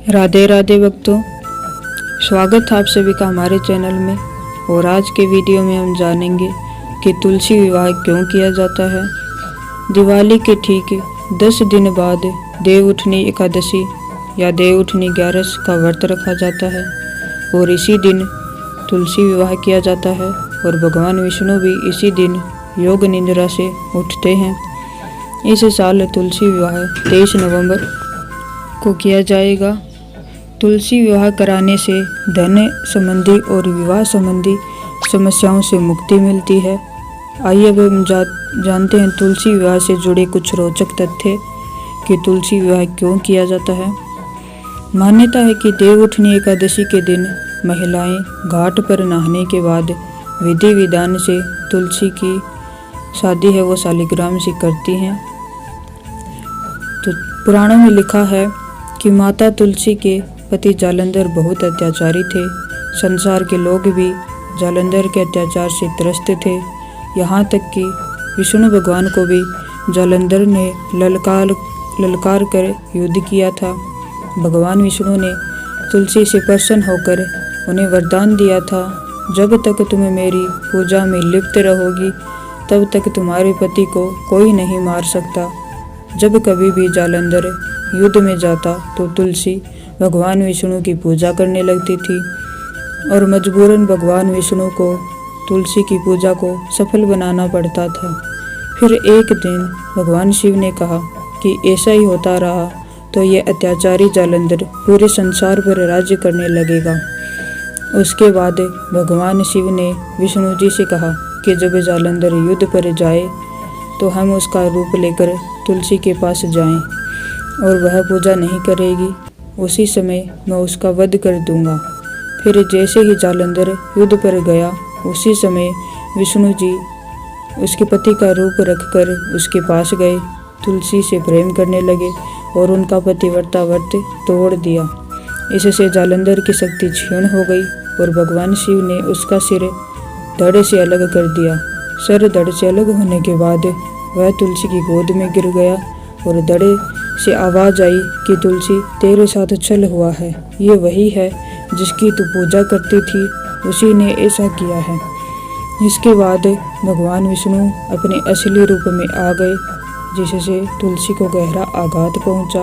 राधे राधे भक्तों, स्वागत है आप सभी का हमारे चैनल में। और आज के वीडियो में हम जानेंगे कि तुलसी विवाह क्यों किया जाता है। दिवाली के ठीक 10 दिन बाद देवउठनी एकादशी या देवउठनी 11 का व्रत रखा जाता है और इसी दिन तुलसी विवाह किया जाता है। और भगवान विष्णु भी इसी दिन योग निद्रा से उठते हैं। इस साल तुलसी विवाह 23 नवंबर को किया जाएगा। तुलसी विवाह कराने से धन संबंधी और विवाह संबंधी समस्याओं से मुक्ति मिलती है। आइए अब हम जानते हैं तुलसी विवाह से जुड़े कुछ रोचक तथ्य कि तुलसी विवाह क्यों किया जाता है। मान्यता है कि देवउठनी एकादशी के दिन महिलाएं घाट पर नहाने के बाद विधि विधान से तुलसी की शादी है वो शालिग्राम से करती हैं। तो पुराणों में लिखा है कि माता तुलसी के पति जालंधर बहुत अत्याचारी थे। संसार के लोग भी जालंधर के अत्याचार से त्रस्त थे। यहाँ तक कि विष्णु भगवान को भी जालंधर ने ललकार कर युद्ध किया था। भगवान विष्णु ने तुलसी से प्रसन्न होकर उन्हें वरदान दिया था, जब तक तुम मेरी पूजा में लिप्त रहोगी तब तक तुम्हारे पति को कोई नहीं मार सकता। जब कभी भी जालंधर युद्ध में जाता तो तुलसी भगवान विष्णु की पूजा करने लगती थी और मजबूरन भगवान विष्णु को तुलसी की पूजा को सफल बनाना पड़ता था। फिर एक दिन भगवान शिव ने कहा कि ऐसा ही होता रहा तो ये अत्याचारी जालंधर पूरे संसार पर राज्य करने लगेगा। उसके बाद भगवान शिव ने विष्णु जी से कहा कि जब जालंधर युद्ध पर जाए तो हम उसका रूप लेकर तुलसी के पास जाएं और वह पूजा नहीं करेगी, उसी समय मैं उसका वध कर दूंगा। फिर जैसे ही जालंधर युद्ध पर गया उसी समय विष्णु जी उसके पति का रूप रखकर उसके पास गए, तुलसी से प्रेम करने लगे और उनका पतिव्रता व्रत तोड़ दिया। इससे जालंधर की शक्ति क्षीण हो गई और भगवान शिव ने उसका सिर धड़ से अलग कर दिया। सर धड़ से अलग होने के बाद वह तुलसी की गोद में गिर गया और धड़े से आवाज आई कि तुलसी तेरे साथ छल हुआ है, ये वही है जिसकी तू पूजा करती थी, उसी ने ऐसा किया है। इसके बाद भगवान विष्णु अपने असली रूप में आ गए, जिससे तुलसी को गहरा आघात पहुंचा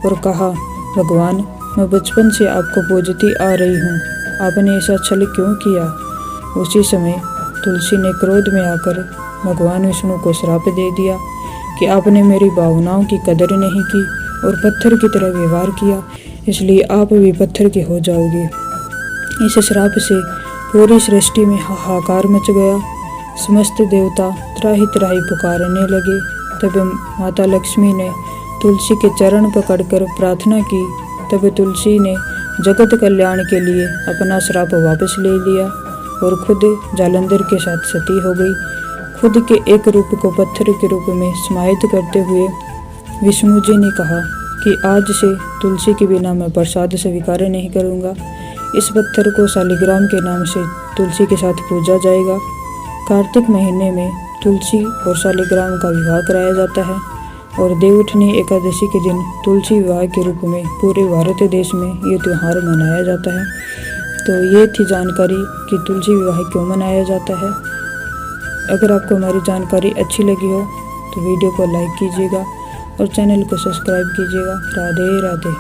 और कहा, भगवान मैं बचपन से आपको पूजती आ रही हूँ, आपने ऐसा छल क्यों किया। उसी समय तुलसी ने क्रोध में आकर भगवान विष्णु को श्राप दे दिया कि आपने मेरी भावनाओं की कदर नहीं की और पत्थर की तरह व्यवहार किया, इसलिए आप भी पत्थर के हो जाओगे। इस श्राप से पूरी सृष्टि में हाहाकार मच गया। समस्त देवता त्राही त्राही पुकारने लगे। तब माता लक्ष्मी ने तुलसी के चरण पकड़कर प्रार्थना की। तब तुलसी ने जगत कल्याण के लिए अपना श्राप वापस ले लिया और खुद जालंधर के साथ सती हो गई। खुद के एक रूप को पत्थर के रूप में समाहित करते हुए विष्णु जी ने कहा कि आज से तुलसी के बिना मैं प्रसाद स्वीकार नहीं करूँगा। इस पत्थर को शालिग्राम के नाम से तुलसी के साथ पूजा जाएगा। कार्तिक महीने में तुलसी और शालिग्राम का विवाह कराया जाता है और देवउठनी एकादशी के दिन तुलसी विवाह के रूप में पूरे भारत देश में ये त्यौहार मनाया जाता है। तो ये थी जानकारी कि तुलसी विवाह क्यों मनाया जाता है। अगर आपको हमारी जानकारी अच्छी लगी हो तो वीडियो को लाइक कीजिएगा और चैनल को सब्सक्राइब कीजिएगा। राधे राधे।